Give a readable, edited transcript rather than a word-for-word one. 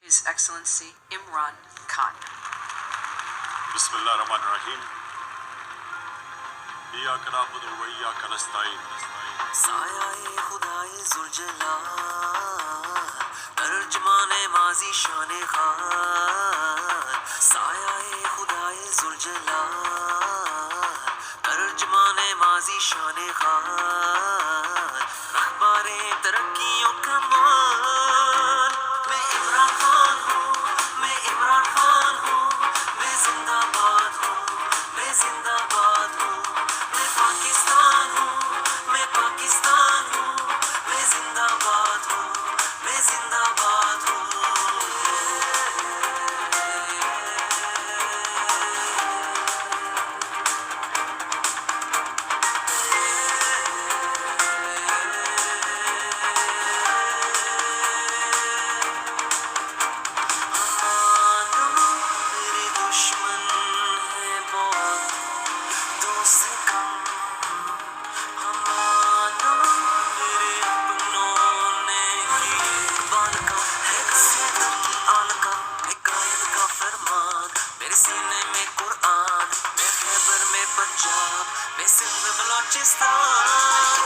His Excellency Imran Khan. बिस्मिल्लाहिर्रहमानिर्रहीम। इय्याका नअबुदु व इय्याका नस्तईन। साया-ए खुदाए ज़ुल-जलाल, तर्जुमाने माज़ी शाने खाल। साया-ए खुदाए ज़ुल-जलाल, तर्जुमाने माज़ी शाने खाल। अखबारे तरक्कियों का माल। मैं इमरान खान हूँ, मैं इमरान खान हूँ, मैं जिंदाबाद हूँ, मैं जिंदाबाद हूँ। मैं पाकिस्तान हूँ, मैं पाकिस्तान हूँ, मैं जिंदाबाद हूँ, मैं जिंदाबाद हूँ। मेरे दुश्मन है बहुत, दोस्त कम। हमारा मेरे अपनों ने किए बालका है कसीदम आलका, हिकायत का फरमान। मेरे सीने में कुरान, मैं खैबर में पंजाब, मैं सिंध बलोचिस्तान।